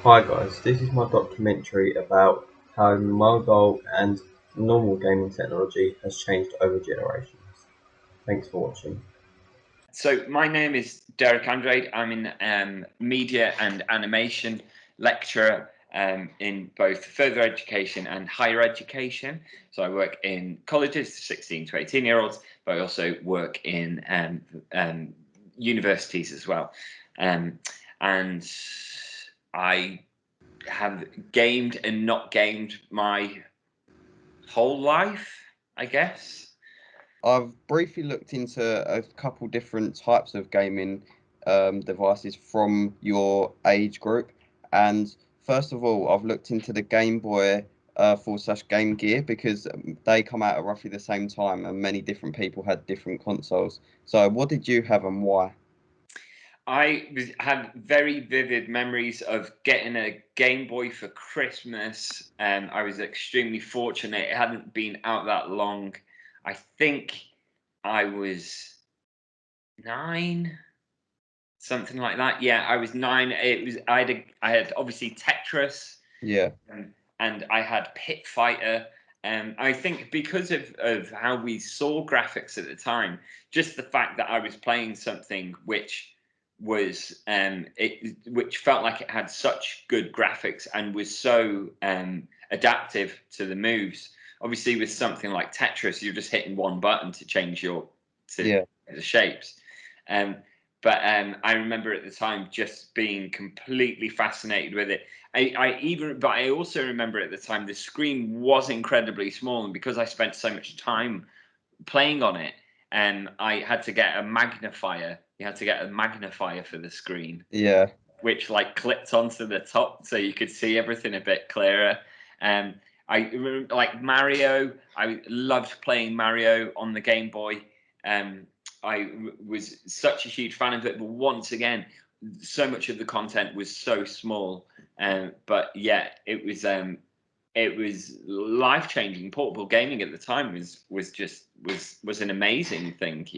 Hi guys, this is my documentary about how mobile and normal gaming technology has changed over generations. Thanks for watching. So my name is Derek Andrade. I'm in media and animation lecturer in both further education and higher education. So I work in colleges, 16 to 18-year-olds, but I also work in universities as well. Um, and I have gamed and not gamed my whole life, I guess. I've briefly looked into a couple different types of gaming devices from your age group, and first of all, I've looked into the Game Boy / Game Gear because they come out at roughly the same time, and many different people had different consoles. So, what did you have and why? Had very vivid memories of getting a Game Boy for Christmas. I was extremely fortunate. It hadn't been out that long. I think I was 9, something like that. Yeah, I was 9. I had obviously Tetris, Yeah, and I had Pit Fighter. I think because of how we saw graphics at the time, just the fact that I was playing something which felt like it had such good graphics and was so adaptive to the moves. Obviously, with something like Tetris, you're just hitting one button to change to yeah. the shapes. Um, but I remember at the time just being completely fascinated with it. But I also remember at the time the screen was incredibly small, and because I spent so much time playing on it, I had to get a magnifier. You had to get a magnifier for the screen, Yeah, which like clipped onto the top so you could see everything a bit clearer. Um, like Mario. I loved playing Mario on the Game Boy. Um, was such a huge fan of it, but once again, so much of the content was so small. But yeah, it was life changing. Portable gaming at the time was an amazing thing.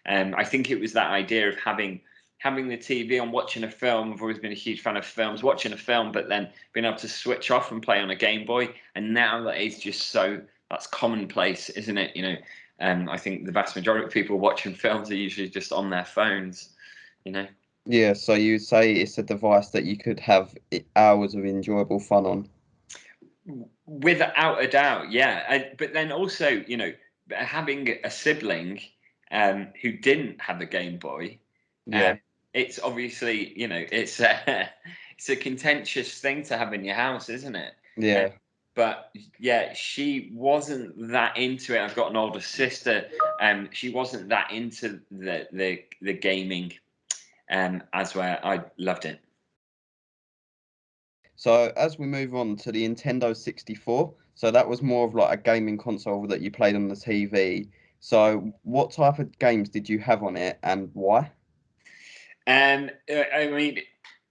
I think it was that idea of having the TV on, watching a film. I've always been a huge fan of films, watching a film, but then being able to switch off and play on a Game Boy. And now that is just that's commonplace, isn't it? I think the vast majority of people watching films are usually just on their phones. You know, yeah. So you say it's a device that you could have hours of enjoyable fun on. without a doubt, yeah. But then also, having a sibling who didn't have a Game Boy, Yeah, um, it's obviously, it's a contentious thing to have in your house, isn't it? Um, yeah. but yeah, she wasn't that into it. I've got an older sister. She wasn't that into the gaming, as where I loved it. So as we move on to the Nintendo 64, so that was more of like a gaming console that you played on the TV. So what type of games did you have on it and why? I mean,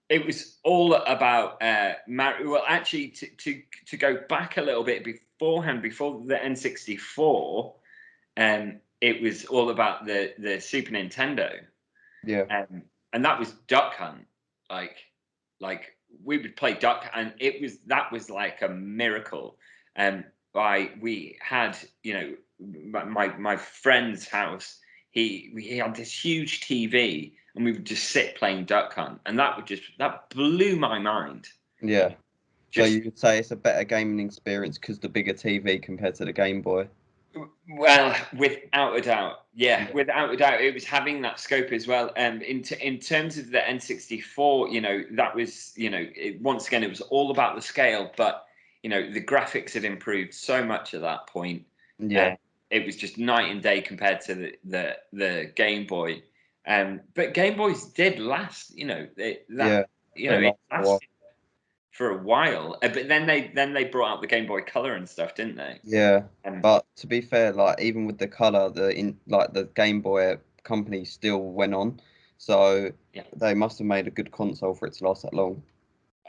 it was all about Mario. Well, actually, to go back a little bit beforehand, before the N64, it was all about the Super Nintendo, Yeah, and that was Duck Hunt. Like, like we would play Duck, and that was like a miracle. Um, we had my friend's house. He had this huge TV, and we would just sit playing Duck Hunt, and that blew my mind. You know, yeah. So just you could say it's a better gaming experience because the bigger TV compared to the Game Boy. Well, without a doubt, yeah, Yeah, without a doubt, it was having that scope as well. In terms of the N64, that was, once again, it was all about the scale, but the graphics had improved so much at that point. yeah, Uh, it was just night and day compared to the Game Boy. But Game Boys did last, yeah. They it last a while. lasted for a while. But then they brought out the Game Boy Color and stuff, didn't they? Yeah, Um, but to be fair, like even with the color, the Game Boy company still went on, so yeah. they must have made a good console for it to last that long.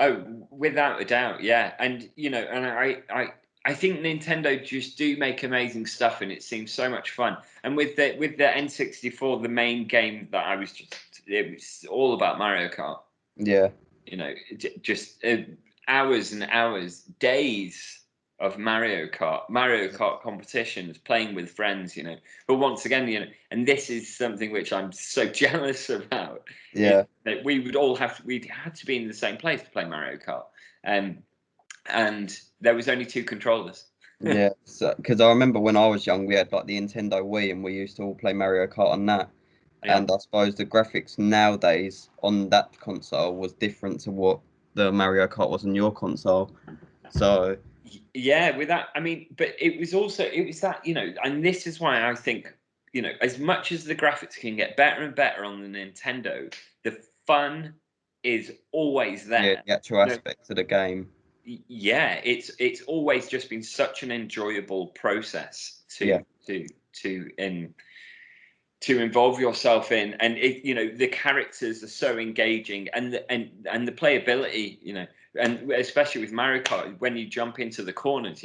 Oh, without a doubt, yeah. And I think Nintendo just do make amazing stuff, and it seems so much fun. And with the N64, the main game that it was all about Mario Kart. Yeah. just hours and hours, days of Mario Kart competitions, playing with friends, But once again, and this is something which I'm so jealous about. Yeah. That we'd had to be in the same place to play Mario Kart, and there was only 2 controllers. Yeah, because I remember when I was young, we had like the Nintendo Wii, and we used to all play Mario Kart on that. Yeah. And I suppose the graphics nowadays on that console was different to what the Mario Kart was on your console. So Yeah, with that, I mean, but it was that, and this is why I think, as much as the graphics can get better and better on the Nintendo, the fun is always yeah, there. the actual aspects of the game. Yeah, it's always just been such an enjoyable process to involve yourself in, and the characters are so engaging, and the playability, and especially with Mario Kart, when you jump into the corners,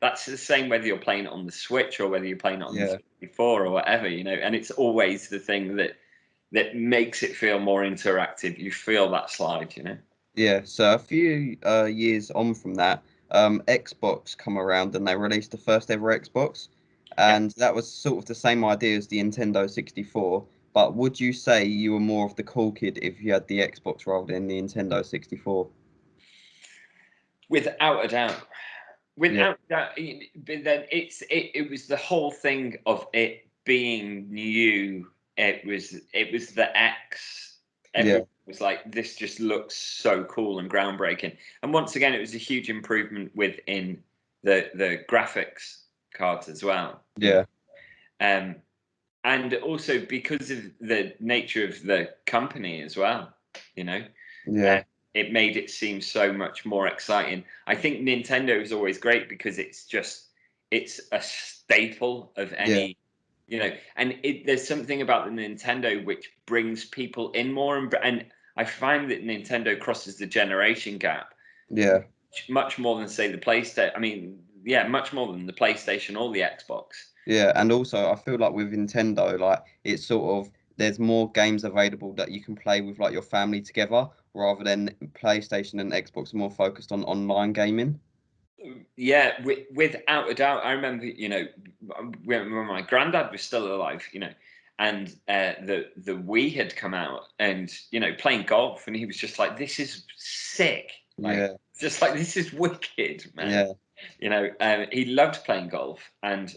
that's the same whether you're playing it on the Switch or whether you're playing it on the 64 or whatever, and it's always the thing that makes it feel more interactive. You feel that slide, Yeah, so a few years on from that, Xbox come around and they released the first ever Xbox, and that was sort of the same idea as the Nintendo 64. But would you say you were more of the cool kid if you had the Xbox rather than the Nintendo 64? Without a doubt. Without that, but then it was the whole thing of it being new. It was the X. Everyone was like, this just looks so cool and groundbreaking. And once again, it was a huge improvement within the graphics cards as well. Yeah. And also because of the nature of the company as well, Yeah. It made it seem so much more exciting. I think Nintendo is always great because it's a staple of any, and there's something about the Nintendo which brings people in more, and I find that Nintendo crosses the generation gap. Yeah. Much more than say the PlayStation. I mean, yeah, much more than the PlayStation or the Xbox. Yeah, and also I feel like with Nintendo, like it's sort of there's more games available that you can play with like your family together, rather than PlayStation and Xbox are more focused on online gaming. Yeah, without a doubt. I remember, when my granddad was still alive, and the Wii had come out, and playing golf, and he was just like, "This is sick!" Like, just like, this is wicked, man. He loved playing golf, and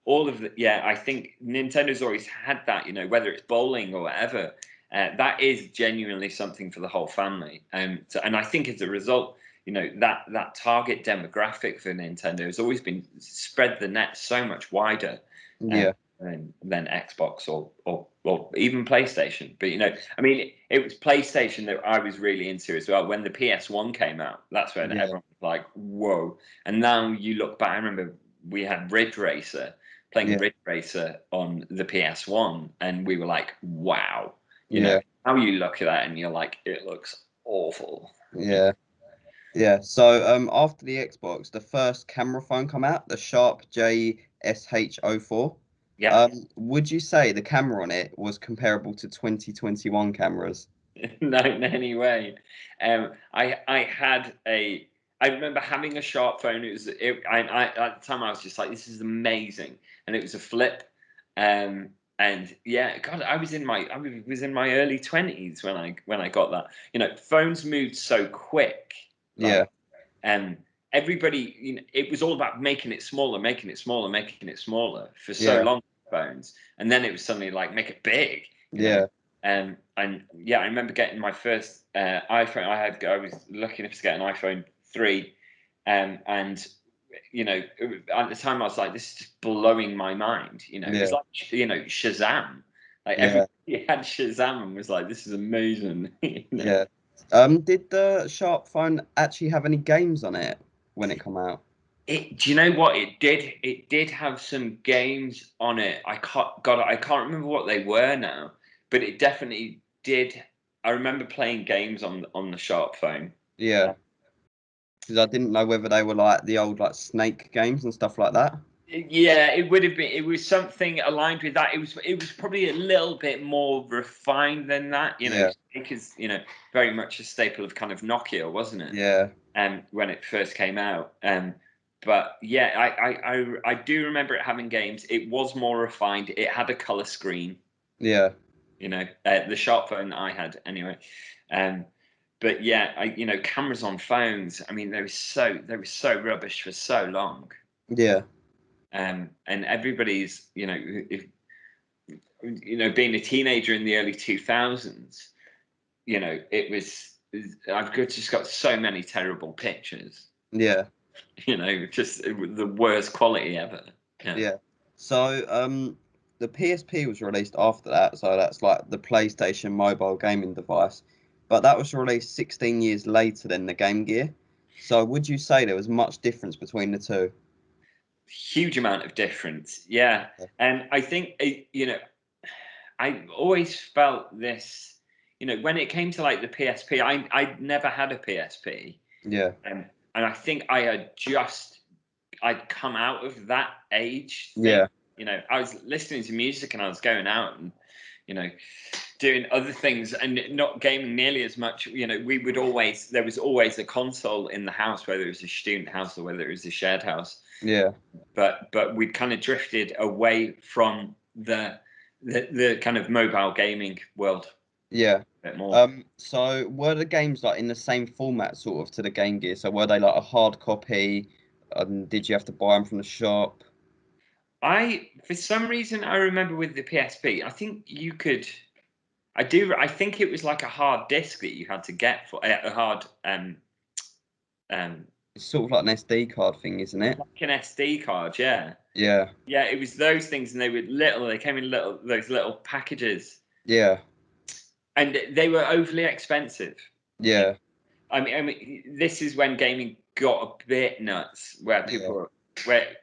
all of the. Yeah, I think Nintendo's always had that. Whether it's bowling or whatever, that is genuinely something for the whole family, and I think as a result, that target demographic for Nintendo has always been spread the net so much wider than Xbox or even PlayStation. But I mean, it was PlayStation that I was really into as well. When the PS1 came out, that's when everyone was like, "Whoa!" And now you look back. I remember we had Ridge Racer, playing Ridge Racer on the PS1, and we were like, "Wow!" Now you look at that and you're like, "It looks awful." Yeah. So after the Xbox, the first camera phone come out, the Sharp JSH04. Yeah. Would you say the camera on it was comparable to 2021 cameras? No, in any way. I remember having a Sharp phone. At the time I was just like, this is amazing, and it was a flip. And yeah, God, I was in my early 20s when I got that. Phones moved so quick. And everybody, it was all about making it smaller, making it smaller, making it smaller for so long, phones, and then it was suddenly like, make it big. And yeah, I remember getting my first iPhone. I was lucky enough to get an iPhone 3, and at the time I was like, this is just blowing my mind. It was like Shazam. Like everybody had Shazam and was like, this is amazing. Yeah. Did the Sharp phone actually have any games on it when it come out? Do you know what it did? It did have some games on it. I can't remember what they were now, but it definitely did. I remember playing games on the Sharp phone. Yeah, because I didn't know whether they were like the old like Snake games and stuff like that. Yeah, it would have been. It was something aligned with that. It was probably a little bit more refined than that, Yeah, because very much a staple of kind of Nokia, wasn't it? yeah, When it first came out. But yeah, I do remember it having games. It was more refined. It had a color screen. yeah, The sharp phone that I had anyway. Um, but yeah, cameras on phones. I mean, they were so rubbish for so long. yeah, And everybody's, if, being a teenager in the early 2000s, it was. Just got so many terrible pictures. yeah, Just the worst quality ever. Yeah. yeah. So, the PSP was released after that, so that's like the PlayStation mobile gaming device, but that was released 16 years later than the Game Gear. So, would you say there was much difference between the two? Huge amount of difference. Yeah. And I think, I always felt this, when it came to like the PSP, I'd never had a PSP. Yeah, And I think I'd come out of that age thing. yeah, I was listening to music and I was going out and, you know, doing other things and not gaming nearly as much. There was always a console in the house, whether it was a student house or whether it was a shared house. yeah, But we'd kind of drifted away from the kind of mobile gaming world yeah. a bit more. So were the games like in the same format sort of to the Game Gear? So were they like a hard copy? Did you have to buy them from the shop? For some reason, I remember with the PSP, I think you could. I think it was like a hard disk that you had to get for a hard um It's sort of like an SD card thing, isn't it? like an SD card. Yeah, Yeah, yeah. It was those things, and they were little. They came in those little packages, yeah, and they were overly expensive. yeah, I mean, this is when gaming got a bit nuts, where yeah, people where.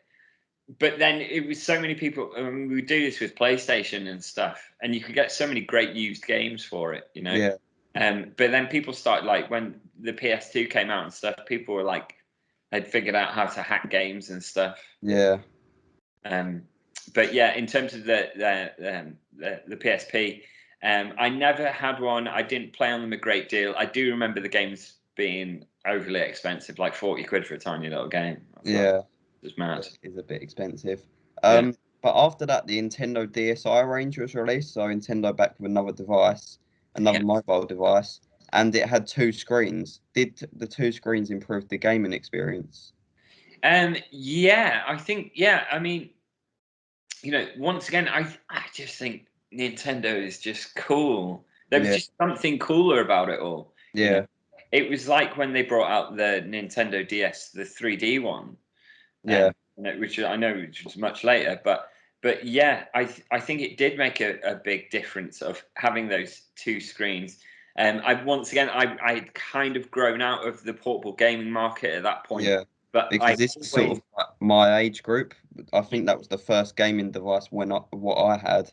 But then it was so many people. We would do this with PlayStation and stuff, and you could get so many great used games for it. yeah, But then people started like when the PS2 came out and stuff. People were like, had figured out how to hack games and stuff. yeah, Um, but yeah, in terms of the PSP, I never had one. I didn't play on them a great deal. I do remember the games being overly expensive, like 40 quid for a tiny little game. I thought yeah. it was mad. It is a bit expensive. Yeah. But after that, the Nintendo DSi range was released. So Nintendo back with another device, another Yeah. mobile device, and it had two screens. Did the two screens improve the gaming experience? Yeah, I think, yeah, I mean, once again, I just think Nintendo is just cool. There was Yeah, just something cooler about it all. You know, yeah, it was like when they brought out the Nintendo DS, the 3D one, yeah, which was much later, but yeah, I think it did make a big difference of having those two screens. I'd kind of grown out of the portable gaming market at that point, yeah. but Because I this is sort always. of like my age group. I think that was the first gaming device what I had.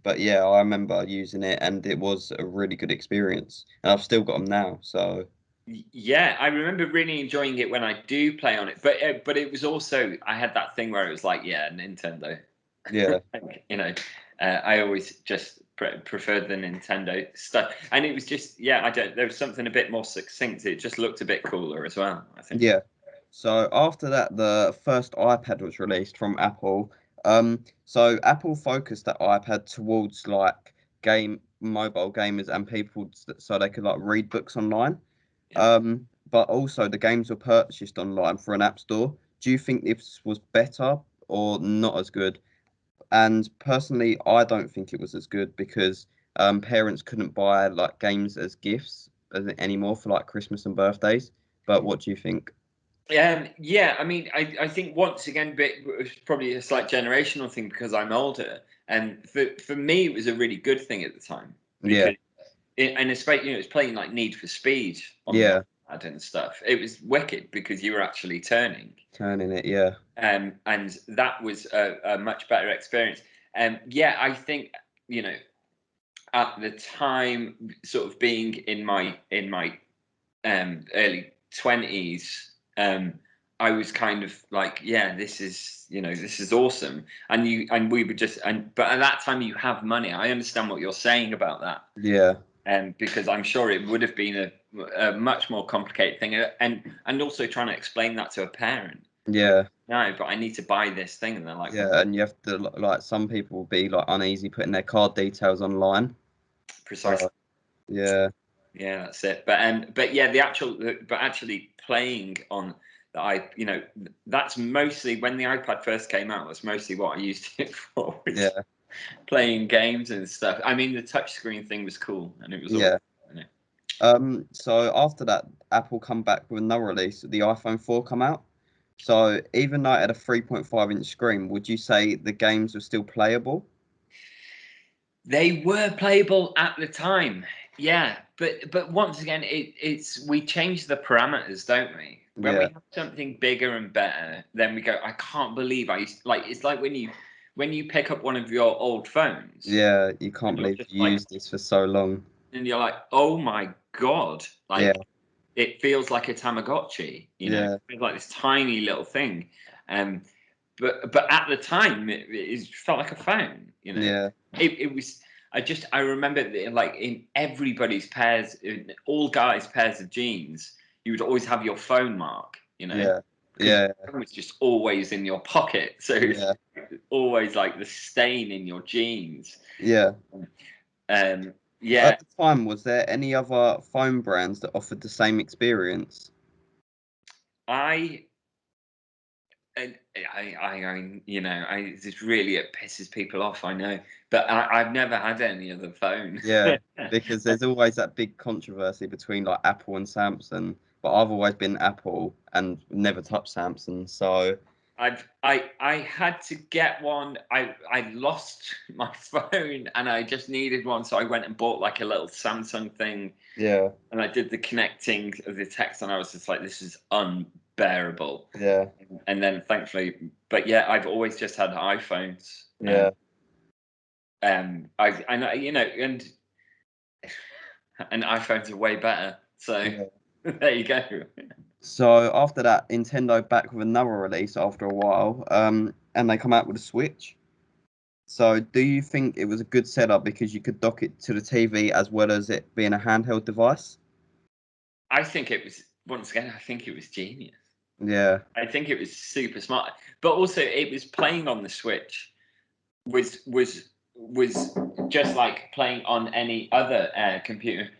But yeah, I remember using it, and it was a really good experience. And I've still got them now. So Yeah, I remember really enjoying it when I do play on it, but it was also I had that thing where it was like, yeah, Nintendo. yeah, Like, I always just preferred the Nintendo stuff, and it was just, yeah, I don't. There was something a bit more succinct. It just looked a bit cooler as well, I think. yeah. So after that, the first iPad was released from Apple. So Apple focused that iPad towards like mobile gamers and people so they could like read books online. Yeah. But also the games were purchased online for an app store. Do you think this was better or not as good? And personally, I don't think it was as good because parents couldn't buy like games as gifts anymore for like Christmas and birthdays. But what do you think? Yeah, I mean, I think once again, it was probably a slight generational thing because I'm older, and for me, it was a really good thing at the time Yeah, because, and especially, it's playing like Need for Speed on the yeah, iPad and stuff. It was wicked because you were actually turning, turning it. Yeah, and that was a much better experience. Yeah, I think you know at the time, sort of being in my early 20s, I was kind of like, yeah, this is awesome. And we were just, but at that time you have money. I understand what you're saying about that. Yeah. Because I'm sure it would have been a much more complicated thing, and also trying to explain that to a parent. Yeah. No, but I need to buy this thing, and they're like, Yeah, and you have to like some people will be like uneasy putting their card details online. precisely. Yeah. Yeah, that's it. But yeah, but actually playing on that's mostly when the iPad first came out. That's mostly what I used it for. Was playing games and stuff. I mean, the touchscreen thing was cool, and it was Yeah. all, So after that, Apple come back with another release. The iPhone 4 come out. So even though it had a 3.5-inch screen, would you say the games were still playable? They were playable at the time, yeah. But once again, we change the parameters, don't we? When we have something bigger and better, then we go, I can't believe it's like when you pick up one of your old phones. Yeah, you can't believe you used this for so long. And you're like, oh my God. It feels like a Tamagotchi, It feels like this tiny little thing. But at the time it felt like a phone, Yeah. It was I remember like in everybody's pairs, in all guys' pairs of jeans, you would always have your phone mark, Yeah. The phone was just always in your pocket. So Yeah. always like the stain in your jeans. Yeah. Yeah. At the time, was there any other phone brands that offered the same experience? It's really, it pisses people off, I know, but I've never had any other phone. Yeah, because there's always that big controversy between like Apple and Samsung, but I've always been Apple and never touched Samsung, so I had to get one. I lost my phone and I just needed one, so I went and bought like a little Samsung thing. Yeah. And I did the connecting of the text, and I was just like, this is unbearable. Yeah. And then thankfully, but yeah, I've always just had iPhones. Yeah. And iPhones are way better. So there you go. So after that, Nintendo back with another release after a while, and they come out with a Switch. So do you think it was a good setup because you could dock it to the TV as well as it being a handheld device? I think it was, once again, I think it was genius. Yeah. I think it was super smart, but also it was playing on the Switch was just like playing on any other computer.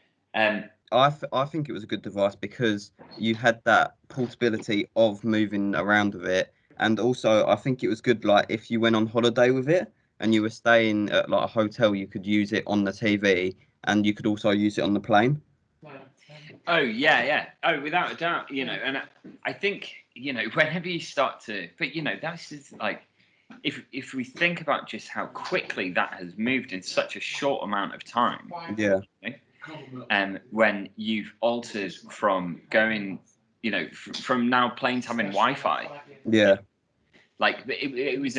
I think it was a good device because you had that portability of moving around with it, and also I think it was good like if you went on holiday with it and you were staying at like a hotel, you could use it on the TV and you could also use it on the plane. Oh yeah. Oh, without a doubt, and I think whenever you start to, but that's just like if we think about just how quickly that has moved in such a short amount of time. Yeah. And when you've altered from going, from now planes having Wi-Fi. Yeah. Like it was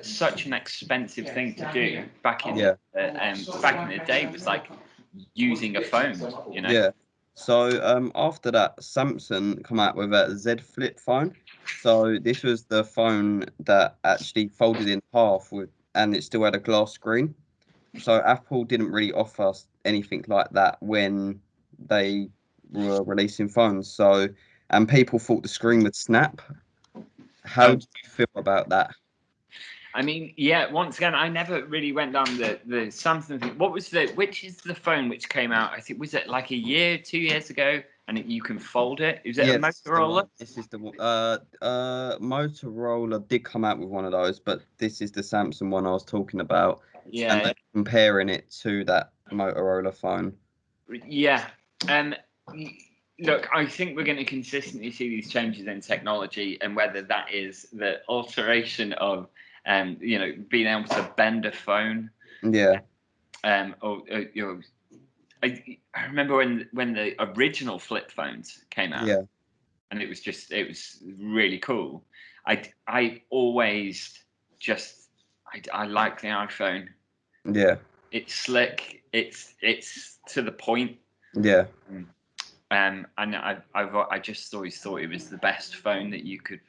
such an expensive thing to do back in back in the day. It was like using a phone, Yeah. So after that, Samsung come out with a Z Flip phone. So this was the phone that actually folded in half and it still had a glass screen. So Apple didn't really offer us anything like that when they were releasing phones. So and people thought the screen would snap. How do you feel about that? I mean, yeah. Once again, I never really went down the Samsung thing. Which is the phone which came out? I think was it like 2 years ago, and you can fold it. Is it a Motorola? This is the one. Motorola did come out with one of those, but this is the Samsung one I was talking about. Yeah. And they're comparing it to that Motorola phone. Yeah. Look, I think we're going to consistently see these changes in technology, and whether that is the alteration of being able to bend a phone. Yeah. I remember when the original flip phones came out. Yeah. And it was really cool. I always just I like the iPhone. Yeah. It's slick. It's to the point. Yeah. And I just always thought it was the best phone that you could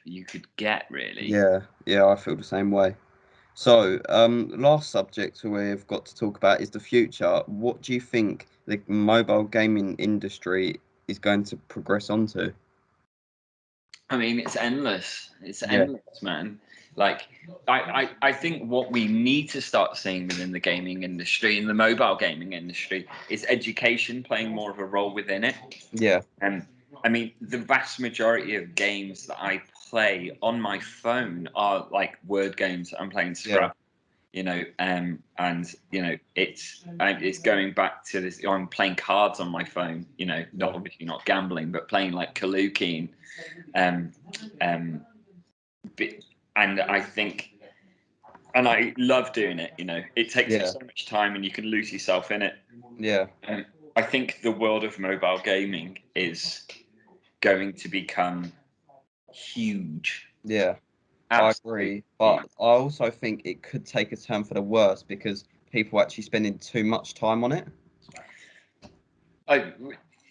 get, really. Yeah, I feel the same way. So, last subject we've got to talk about is the future. What do you think the mobile gaming industry is going to progress onto? I mean, it's endless. It's Yeah. endless, man. Like, I think what we need to start seeing within the gaming industry, in the mobile gaming industry, is education playing more of a role within it. Yeah, And I mean, the vast majority of games that I play on my phone are like word games. I'm playing Scrap, and it's going back to this. I'm playing cards on my phone. Not obviously not gambling, but playing like Kaluki and I think, and I love doing it. It takes up so much time, and you can lose yourself in it. yeah, I think the world of mobile gaming is going to become huge. yeah. Absolutely. I agree, but I also think it could take a turn for the worse because people are actually spending too much time on it.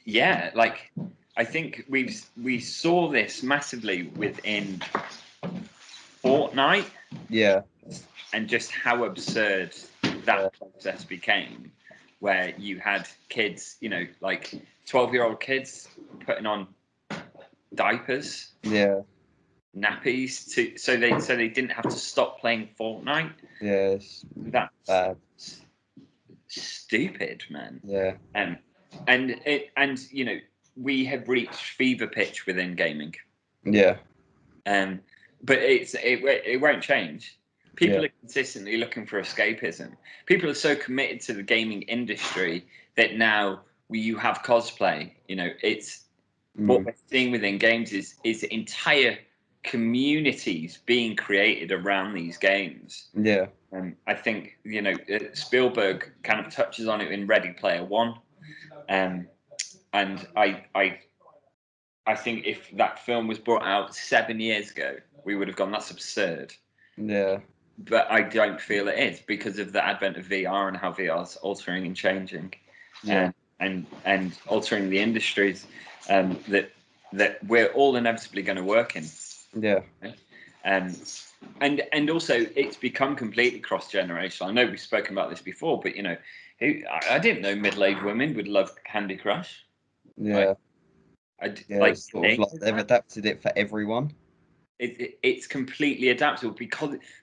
Yeah, like I think we saw this massively within Fortnite. Yeah, And just how absurd that process became, where you had kids, like 12-year-old kids putting on diapers, yeah, nappies, so they didn't have to stop playing Fortnite. yes. That's Bad. stupid, man. Yeah, and we have reached fever pitch within gaming. yeah, But it won't change. People Yeah. are consistently looking for escapism. People are so committed to the gaming industry that now you have cosplay. It's what we're seeing within games is entire communities being created around these games. yeah, I think Spielberg kind of touches on it in Ready Player One, and I think if that film was brought out 7 years ago, we would have gone, that's absurd. yeah, But I don't feel it is because of the advent of VR and how VR is altering and changing, yeah, and altering the industries that we're all inevitably going to work in. yeah, And also it's become completely cross generational. I know we've spoken about this before, but I didn't know middle-aged women would love Candy Crush. yeah. Like Sort of like they've adapted it for everyone. it's completely adaptable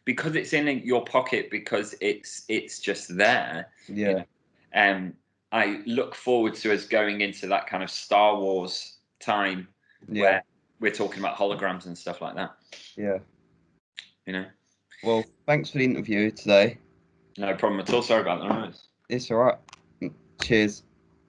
because it's in your pocket, because it's just there. Yeah, I look forward to us going into that kind of Star Wars time yeah, where we're talking about holograms and stuff like that. yeah. You know, Well, thanks for the interview today. no problem at all. Sorry about that. It's all right. Cheers.